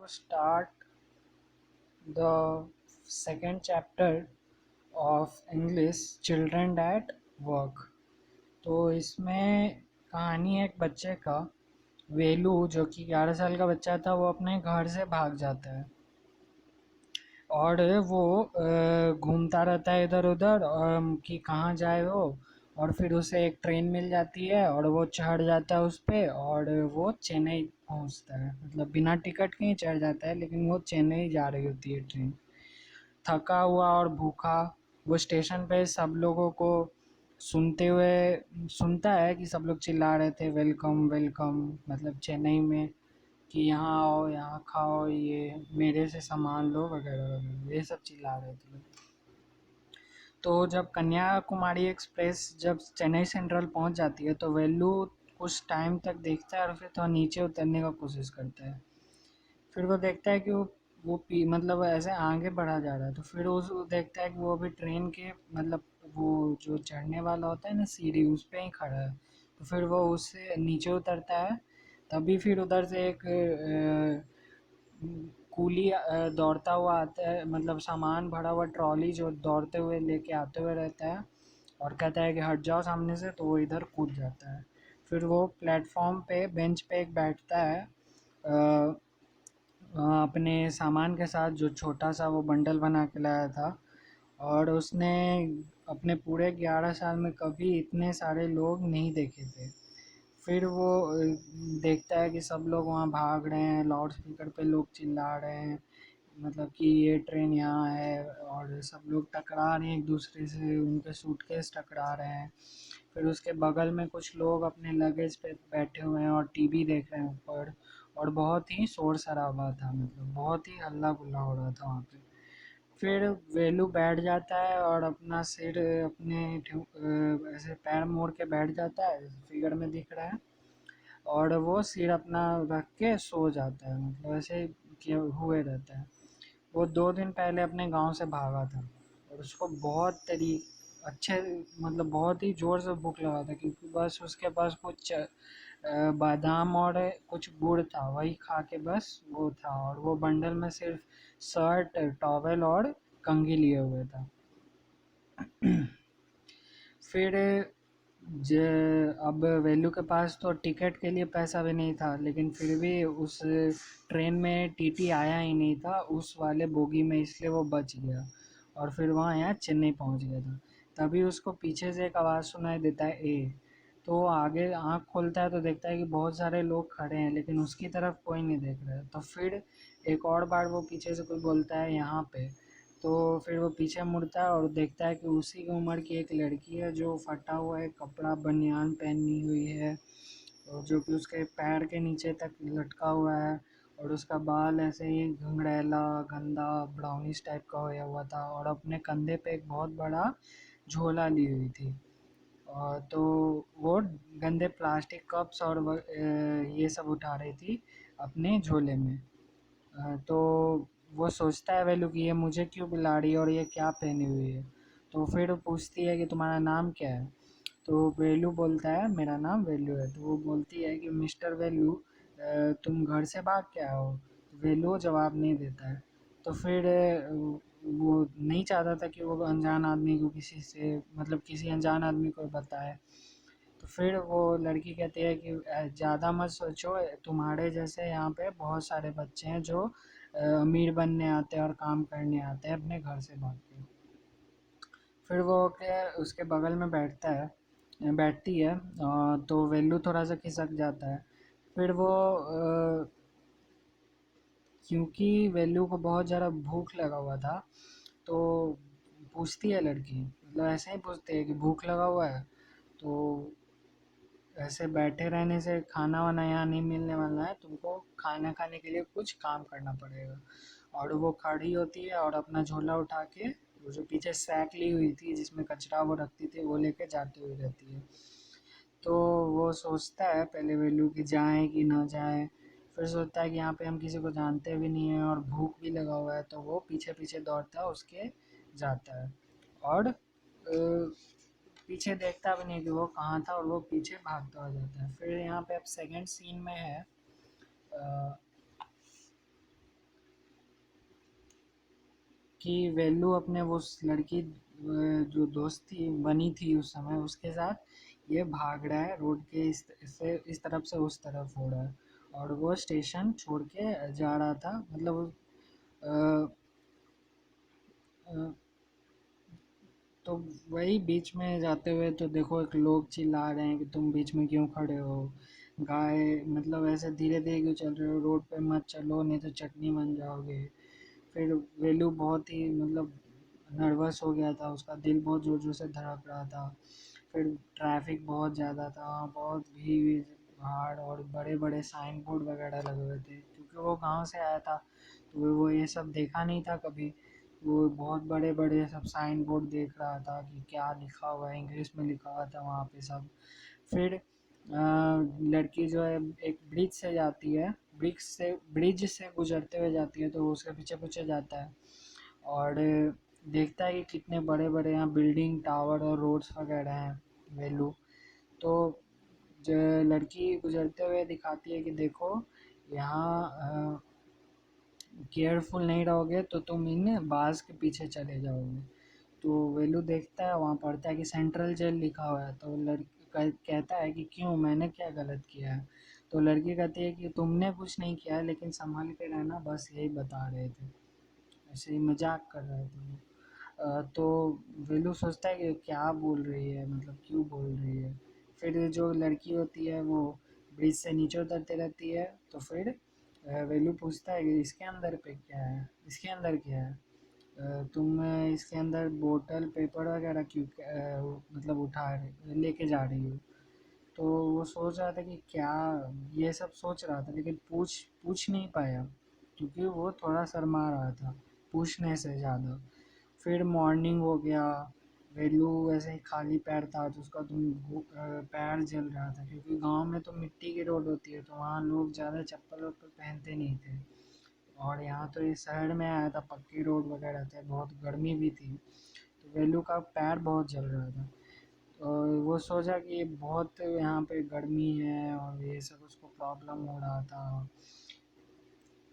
to start the second chapter of English Children at Work। तो इसमें कहानी है एक बच्चे का, वेलू, जो कि 11 साल का बच्चा था। वो अपने घर से भाग जाता है और वो घूमता रहता है इधर उधर कि कहाँ जाए वो। और फिर उसे एक ट्रेन मिल जाती है और वो चढ़ जाता है उस पे और वो चेन्नई पहुँचता है। मतलब बिना टिकट के ही चढ़ जाता है, लेकिन वो चेन्नई जा रही होती है ट्रेन। थका हुआ और भूखा वो स्टेशन पे सब लोगों को सुनता है कि सब लोग चिल्ला रहे थे वेलकम वेलकम, मतलब चेन्नई में, कि यहाँ आओ, यहाँ खाओ, ये मेरे से सामान लो, वगैरह वगैरह, ये सब चिल्ला रहे थे लोग। तो जब कन्याकुमारी एक्सप्रेस जब चेन्नई सेंट्रल पहुंच जाती है तो वेल्लू कुछ टाइम तक देखता है और फिर तो नीचे उतरने का कोशिश करता है। फिर वो देखता है कि मतलब ऐसे आगे बढ़ा जा रहा है। तो फिर वो देखता है कि वो अभी ट्रेन के मतलब वो जो चढ़ने वाला होता है ना सीढ़ी, उस पे ही खड़ा है। तो फिर वो उससे नीचे उतरता है। तभी फिर उधर से एक कूली दौड़ता हुआ आता है, मतलब सामान भरा हुआ ट्रॉली जो दौड़ते हुए लेके आते हुए रहता है और कहता है कि हट जाओ सामने से। तो वो इधर कूद जाता है। फिर वो प्लेटफॉर्म पे बेंच पे एक बैठता है अपने सामान के साथ, जो छोटा सा वो बंडल बना के लाया था। और उसने अपने पूरे 11 साल में कभी इतने सारे लोग नहीं देखे थे। फिर वो देखता है कि सब लोग वहाँ भाग रहे हैं, लाउड स्पीकर पे लोग चिल्ला रहे हैं, मतलब कि ये ट्रेन यहाँ है, और सब लोग टकरा रहे हैं एक दूसरे से, उनके सूटकेस टकरा रहे हैं। फिर उसके बगल में कुछ लोग अपने लगेज पे बैठे हुए हैं और टीवी देख रहे हैं ऊपर। और बहुत ही शोर शराबा था, मतलब बहुत ही हल्ला गुल्ला हो रहा था वहाँ पे। फिर वेलू बैठ जाता है और अपना सिर अपने ऐसे पैर मोड़ के बैठ जाता है, फिगर में दिख रहा है। और वो सिर अपना रख के सो जाता है, मतलब ऐसे किए हुए रहता है। वो 2 दिन पहले अपने गांव से भागा था और उसको बहुत अच्छे, मतलब बहुत ही ज़ोर से भूख लगा था, क्योंकि बस उसके पास कुछ बादाम और कुछ गुड़ था, वही खा के बस वो था। और वो बंडल में सिर्फ शर्ट, टॉवेल और कंघी लिए हुए था। फिर ज अब वेलू के पास तो टिकट के लिए पैसा भी नहीं था, लेकिन फिर भी उस ट्रेन में टीटी आया ही नहीं था उस वाले बोगी में, इसलिए वो बच गया और फिर वहाँ यहाँ चेन्नई पहुँच गया था। तभी उसको पीछे से एक आवाज़ सुनाई देता है, ए। तो वो आगे आँख खोलता है तो देखता है कि बहुत सारे लोग खड़े हैं, लेकिन उसकी तरफ कोई नहीं देख रहा है। तो फिर एक और बार वो पीछे से कोई बोलता है, यहाँ पे। तो फिर वो पीछे मुड़ता है और देखता है कि उसी की उम्र की एक लड़की है, जो फटा हुआ एक कपड़ा बनियान पहनी हुई है और जो कि उसके पैर के नीचे तक लटका हुआ है। और उसका बाल ऐसे ही घुंघरैला, गंदा, ब्राउनिश टाइप का होया हुआ था और अपने कंधे पे एक बहुत बड़ा झोला ली हुई थी। तो वो गंदे प्लास्टिक कप्स और ये सब उठा रही थी अपने झोले में। तो वो सोचता है वेलू कि ये मुझे क्यों बुला रही है और ये क्या पहनी हुई है। तो फिर वो पूछती है कि तुम्हारा नाम क्या है। तो वेलू बोलता है मेरा नाम वेलू है। तो वो बोलती है कि मिस्टर वेलू, तुम घर से भाग के आए हो। तो वेलू जवाब नहीं देता है। तो फिर वो नहीं चाहता था कि वो अनजान आदमी को किसी से, मतलब किसी अनजान आदमी को बताए। तो फिर वो लड़की कहती है कि ज़्यादा मत सोचो, तुम्हारे जैसे यहाँ पे बहुत सारे बच्चे हैं जो अमीर बनने आते हैं और काम करने आते हैं अपने घर से भाग के। फिर वो के उसके बगल में बैठती है। तो वेल्लू थोड़ा सा खिसक जाता है। फिर वो क्योंकि वेल्लू को बहुत ज़्यादा भूख लगा हुआ था, तो पूछती है लड़की, मतलब ऐसे ही पूछती है कि भूख लगा हुआ है। तो ऐसे बैठे रहने से खाना वाना यहाँ नहीं मिलने वाला है, तुमको खाना खाने के लिए कुछ काम करना पड़ेगा। और वो खड़ी होती है और अपना झोला उठा के, वो जो पीछे सैक ली हुई थी जिसमें कचरा वो रखती थी, वो लेके जाती हुई रहती है। तो वो सोचता है पहले वेलू कि जाए कि ना जाए। फिर सोचता है कि यहाँ पे हम किसी को जानते भी नहीं हैं और भूख भी लगा हुआ है, तो वो पीछे पीछे दौड़ता है उसके, जाता है। और पीछे देखता भी नहीं कि वो कहाँ था और वो पीछे भागता हुआ जाता है। फिर यहाँ पे अब सेकंड सीन में है, अ, कि वेल्लू अपने वो उस लड़की जो दोस्त थी बनी थी उस समय उसके साथ ये भाग रहा है रोड के इस तरफ से उस तरफ हो रहा है, और वो स्टेशन छोड़ के जा रहा था, मतलब अ, अ, तो वही बीच में जाते हुए तो देखो एक लोग चिल्ला रहे हैं कि तुम बीच में क्यों खड़े हो, गाय, मतलब ऐसे धीरे धीरे क्यों चल रहे हो, रोड पे मत चलो नहीं तो चटनी बन जाओगे। फिर वेलू बहुत ही मतलब नर्वस हो गया था, उसका दिल बहुत ज़ोर ज़ोर से धड़क रहा था। फिर ट्रैफिक बहुत ज़्यादा था, बहुत भीड़ भाड़ और बड़े बड़े साइन बोर्ड वगैरह लगे हुए थे, क्योंकि वो गांव से आया था तो वो ये सब देखा नहीं था कभी। वो बहुत बड़े बड़े सब साइन बोर्ड देख रहा था कि क्या लिखा हुआ है, इंग्लिश में लिखा हुआ था वहाँ पे सब। फिर लड़की जो है एक ब्रिज से जाती है, ब्रिज से गुजरते हुए जाती है, तो वो उसके पीछे पीछे जाता है और देखता है कि कितने बड़े बड़े यहाँ बिल्डिंग टावर और रोड्स वगैरह हैं वेलू। तो जो लड़की गुजरते हुए दिखाती है कि देखो यहाँ केयरफुल नहीं रहोगे तो तुम इन बाज के पीछे चले जाओगे। तो वेलू देखता है वहाँ पढ़ता है कि सेंट्रल जेल लिखा हुआ है, तो लड़की कहता है कि क्यों, मैंने क्या गलत किया है। तो लड़की कहती है कि तुमने कुछ नहीं किया है, लेकिन संभल के रहना, बस यही बता रहे थे, ऐसे ही मजाक कर रहे थे वो। तो वेलू सोचता है कि क्या बोल रही है, मतलब क्यों बोल रही है। फिर जो लड़की होती है वो ब्रिज से नीचे उतरती रहती है, तो फिर वेलू पूछता है कि इसके अंदर पे क्या है, इसके अंदर क्या है, तुम इसके अंदर बोतल पेपर वगैरह क्यों मतलब लेके जा रही हो। तो वो सोच रहा था कि क्या, ये सब सोच रहा था लेकिन पूछ पूछ नहीं पाया, क्योंकि वो थोड़ा शर्मा रहा था पूछने से ज़्यादा। फिर मॉर्निंग हो गया, वेलू वैसे ही खाली पैर था तो उसका पैर जल रहा था, क्योंकि गांव में तो मिट्टी की रोड होती है तो वहाँ लोग ज़्यादा चप्पल वप्पल पहनते नहीं थे, और यहाँ तो ये शहर में आया था पक्की रोड वगैरह थे, बहुत गर्मी भी थी, तो वेलू का पैर बहुत जल रहा था। और वो सोचा कि बहुत यहाँ पे गर्मी है और ये सब उसको प्रॉब्लम हो रहा था।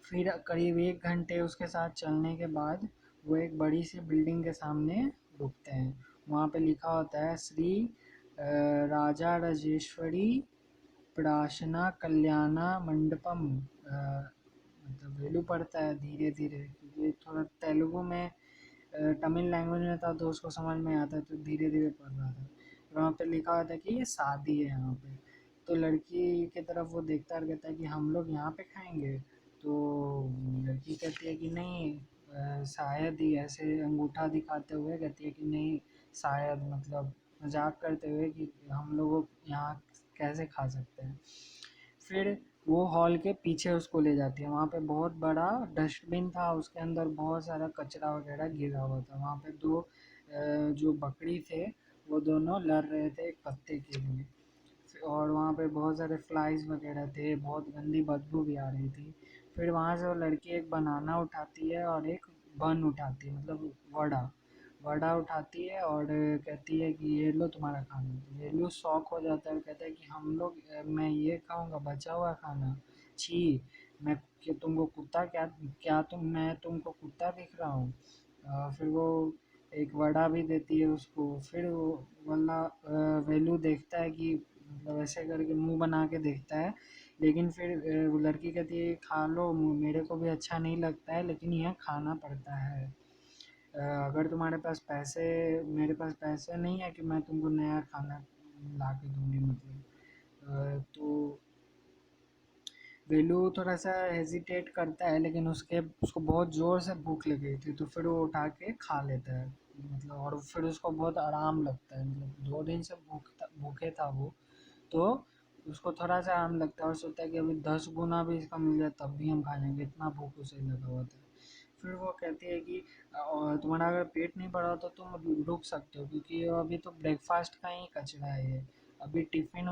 फिर करीब 1 घंटे उसके साथ चलने के बाद वो एक बड़ी सी बिल्डिंग के सामने रुकते हैं। वहाँ पे लिखा होता है श्री राजा राजेश्वरी प्राशना कल्याणा मंडपम। मतलब वेलू पढ़ता है धीरे धीरे, क्योंकि थोड़ा तेलुगु में तमिल लैंग्वेज में था तो उसको समझ में आता, तो धीरे धीरे पढ़ रहा था। वहाँ पे लिखा हुआ था कि ये शादी है यहाँ पे। तो लड़की की तरफ वो देखता है और कहता है कि हम लोग यहाँ पे खाएंगे। तो लड़की कहती है कि नहीं, शायद ही, ऐसे अंगूठा दिखाते हुए कहती है कि नहीं शायद, मतलब मजाक करते हुए कि हम लोग यहाँ कैसे खा सकते हैं। फिर वो हॉल के पीछे उसको ले जाती है, वहाँ पे बहुत बड़ा डस्टबिन था, उसके अंदर बहुत सारा कचरा वगैरह गिरा हुआ था। वहाँ पे दो जो बकरी थे वो दोनों लड़ रहे थे एक पत्ते के लिए, और वहाँ पे बहुत सारे फ्लाइज वगैरह थे, बहुत गंदी बदबू भी आ रही थी। फिर वहाँ से वो लड़की एक बनाना उठाती है और एक बन उठाती है, मतलब वड़ा वड़ा उठाती है और कहती है कि ये लो तुम्हारा खाना। तो ये लो शौक हो जाता है और कहता है कि हम लोग मैं ये खाऊंगा बचा हुआ खाना, छी, मैं कि तुमको कुत्ता क्या, मैं तुमको कुत्ता दिख रहा हूँ। फिर वो एक वड़ा भी देती है उसको। फिर वो वेलू देखता है कि मतलब ऐसे करके मुंह बना के देखता है, लेकिन फिर वो लड़की कहती है खा लो, मेरे को भी अच्छा नहीं लगता है लेकिन यह खाना पड़ता है। अगर तुम्हारे पास पैसे, मेरे पास पैसे नहीं है कि मैं तुमको नया खाना ला के दूंगी, मतलब तो वेलू थोड़ा सा हेजिटेट करता है, लेकिन उसको बहुत ज़ोर से भूख लगी थी तो फिर वो उठा के खा लेता है, मतलब, और फिर उसको बहुत आराम लगता है, मतलब 2 दिन से भूखे था वो, तो उसको थोड़ा सा आराम लगता है और सोचता है कि अभी 10 गुना भी इसका मिल जाए तब भी हम खा जाएंगे, इतना भूख उसे लगा हुआ था। फिर वो कहती है कि तुम्हारा अगर पेट नहीं भरा हो तो तुम रुक सकते हो, क्योंकि अभी तो ब्रेकफास्ट का ही कचरा है ये, अभी टिफ़िन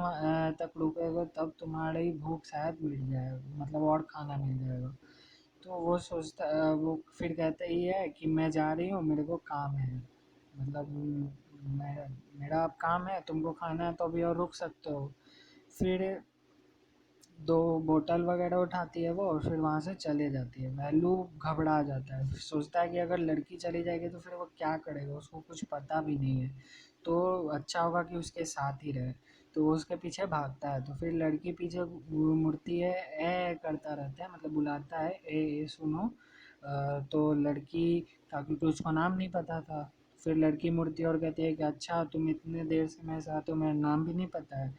तक रुकेगा तब तुम्हारी भूख शायद मिट जाए, मतलब और खाना मिल जाएगा। तो वो फिर कहता ही है कि मैं जा रही हूँ, मेरे को काम है, मतलब मेरा अब काम है, तुमको खाना है तो अभी और रुक सकते हो। फिर 2 बोतल वगैरह उठाती है वो और फिर वहाँ से चले जाती है। वैल्यू घबरा जाता है, फिर सोचता है कि अगर लड़की चली जाएगी तो फिर वो क्या करेगा, उसको कुछ पता भी नहीं है, तो अच्छा होगा कि उसके साथ ही रहे। तो वो उसके पीछे भागता है, तो फिर लड़की पीछे मुड़ती है, ए करता रहता है, मतलब बुलाता है, ए सुनो। तो लड़की का, क्योंकि उसको नाम नहीं पता था, फिर लड़की मुड़ती है और कहती है कि अच्छा तुम इतने देर से मेरे साथ हो, मेरा नाम भी नहीं पता है।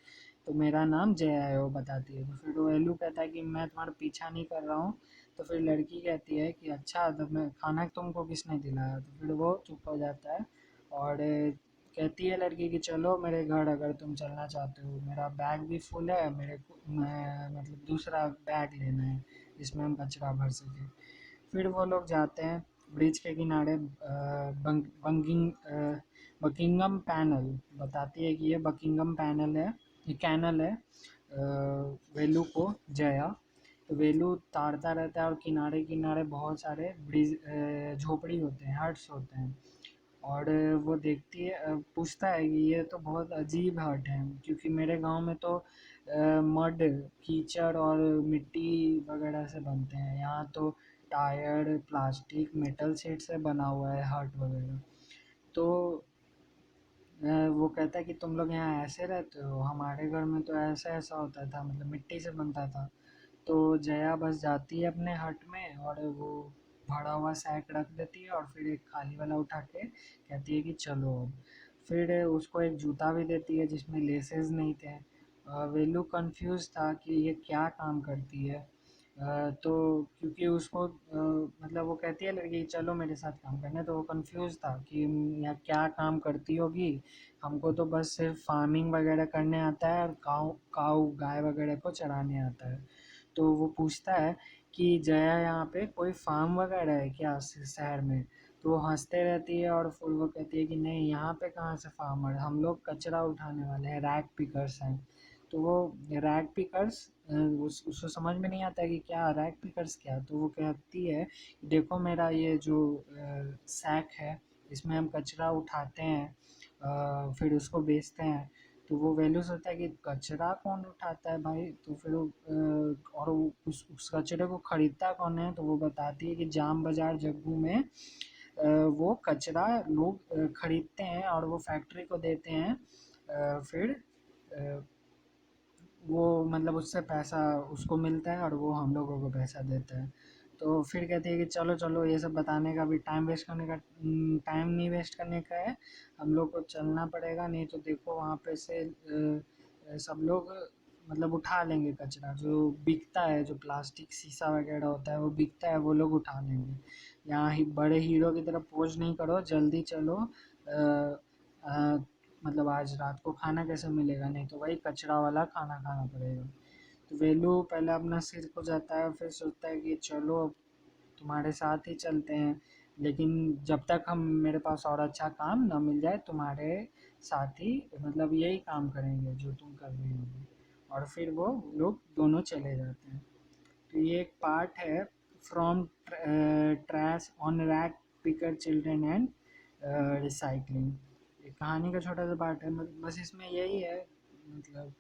तो मेरा नाम जया है, वो बताती है। तो फिर वो एलू कहता है कि मैं तुम्हारा पीछा नहीं कर रहा हूँ। तो फिर लड़की कहती है कि अच्छा, तो मैं खाना तुमको किसने दिलाया। तो फिर वो चुप हो जाता है और कहती है लड़की कि चलो मेरे घर, अगर तुम चलना चाहते हो, मेरा बैग भी फुल है, मेरे को मैं मतलब दूसरा बैग लेना है जिसमें हम कचरा भर सकें। फिर वो लोग जाते हैं ब्रिज के किनारे, बकिंगम पैनल बताती है कि ये बकिंगम पैनल है, ये कैनल है। वेलू को जया, तो वेलू ताड़ता रहता है और किनारे किनारे बहुत सारे ब्रिज झोपड़ी होते हैं, हट्स होते हैं। और वो देखती है, पूछता है कि ये तो बहुत अजीब हट है, क्योंकि मेरे गांव में तो मड, कीचड़ और मिट्टी वगैरह से बनते हैं, यहाँ तो टायर, प्लास्टिक, मेटल शीट से बना हुआ है हट वगैरह। तो वो कहता है कि तुम लोग यहाँ ऐसे रहते हो, हमारे घर में तो ऐसा ऐसा होता था, मतलब मिट्टी से बनता था। तो जया बस जाती है अपने हट में और वो भरा हुआ सैक रख देती है और फिर एक खाली वाला उठा के कहती है कि चलो अब। फिर उसको एक जूता भी देती है जिसमें लेसेस नहीं थे। वेलू कंफ्यूज था कि ये क्या काम करती है। तो क्योंकि उसको मतलब वो कहती है लड़की चलो मेरे साथ काम करने, तो वो कंफ्यूज था कि यहाँ क्या काम करती होगी। हमको तो बस सिर्फ फार्मिंग वगैरह करने आता है और काऊ काऊ गाय वगैरह को चराने आता है। तो वो पूछता है कि जया यहाँ पे कोई फार्म वगैरह है क्या शहर में। तो वो हंसते रहती है और फिर वो कहती है कि नहीं, यहाँ पे कहाँ से फार्मर, हम लोग कचरा उठाने वाले हैं, रैक पिकर्स हैं। तो वो रैक पिकर्स, उसको समझ में नहीं आता है कि क्या रैक पिकर्स क्या। तो वो कहती है देखो मेरा ये जो सैक है, इसमें हम कचरा उठाते हैं, फिर उसको बेचते हैं। तो वो वैल्यू सोचता है कि कचरा कौन उठाता है भाई, तो फिर और उस कचरे को खरीदता कौन है। तो वो बताती है कि जाम बाजार जग्गू में वो कचरा लोग खरीदते हैं और वो फैक्ट्री को देते हैं। फिर अ, वो मतलब उससे पैसा उसको मिलता है और वो हम लोगों को पैसा देता है। तो फिर कहती है कि चलो चलो, ये सब बताने का भी टाइम वेस्ट करने का, टाइम नहीं वेस्ट करने का है, हम लोग को चलना पड़ेगा, नहीं तो देखो वहाँ पे से सब लोग मतलब उठा लेंगे कचरा जो बिकता है, जो प्लास्टिक शीशा वगैरह होता है वो बिकता है, वो लोग उठा लेंगे। यहाँ ही बड़े हीरो की तरह पोज नहीं करो, जल्दी चलो। अ, मतलब आज रात को खाना कैसे मिलेगा, नहीं तो वही कचरा वाला खाना खाना पड़ेगा। तो वेलू पहले अपना सिर को जाता है, फिर सोचता है कि चलो अब तुम्हारे साथ ही चलते हैं, लेकिन जब तक हम मेरे पास और अच्छा काम ना मिल जाए तुम्हारे साथ ही, मतलब यही काम करेंगे जो तुम कर रही होगी। और फिर वो लोग दोनों चले जाते हैं। तो ये एक पार्ट है from trash on rack picker children and recycling. एक कहानी का छोटा सा पार्ट है, बस इसमें यही है, मतलब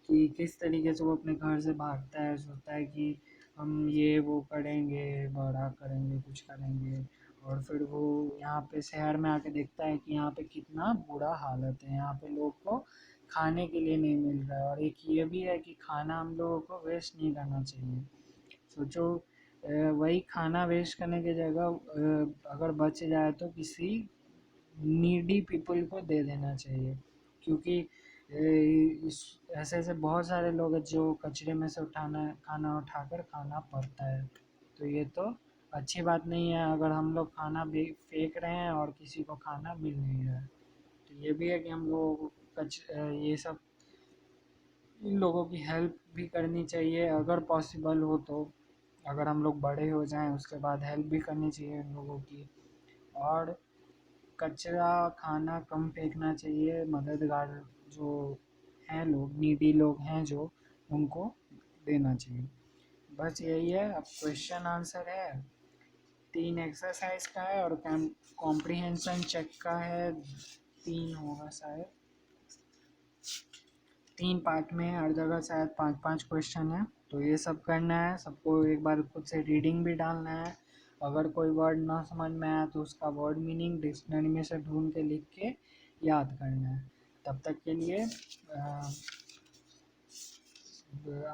कि किस तरीके से वो अपने घर से भागता है, सोचता है कि हम ये वो करेंगे, बड़ा करेंगे, कुछ करेंगे। और फिर वो यहाँ पे शहर में आके देखता है कि यहाँ पे कितना बुरा हालत है, यहाँ पे लोग को खाने के लिए नहीं मिल रहा है। और एक ये भी है कि खाना हम लोगों को वेस्ट नहीं करना चाहिए। सोचो, वही खाना वेस्ट करने की जगह अगर बच जाए तो किसी नीडी पीपल को दे देना चाहिए, क्योंकि इस ऐसे ऐसे बहुत सारे लोग हैं जो कचरे में से उठाना खाना उठाकर खाना पड़ता है। तो ये तो अच्छी बात नहीं है अगर हम लोग खाना भी फेंक रहे हैं और किसी को खाना मिल नहीं रहा है। तो ये भी है कि हम लोगों को ये सब इन लोगों की हेल्प भी करनी चाहिए अगर पॉसिबल हो तो। अगर हम लोग बड़े हो जाएं उसके बाद हेल्प भी करनी चाहिए इन लोगों की। और कचरा खाना कम फेंकना चाहिए, मददगार जो हैं लोग, नीडी लोग हैं जो, उनको देना चाहिए। बस यही है। अब क्वेश्चन आंसर है, 3 एक्सरसाइज का है और कॉम्प्रिहेंशन चेक का है, 3 होगा शायद, 3 पार्ट में है, हर जगह शायद 5-5 क्वेश्चन है। तो ये सब करना है, सबको एक बार खुद से रीडिंग भी डालना है। अगर कोई वर्ड ना समझ में आया तो उसका वर्ड मीनिंग डिक्शनरी में से ढूंढ के लिख के याद करना है। तब तक के लिए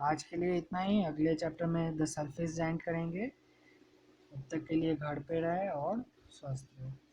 आज के लिए इतना ही। अगले चैप्टर में द सरफेस ज्वाइन करेंगे। तब तक के लिए घर पे रहे और स्वस्थ रहे।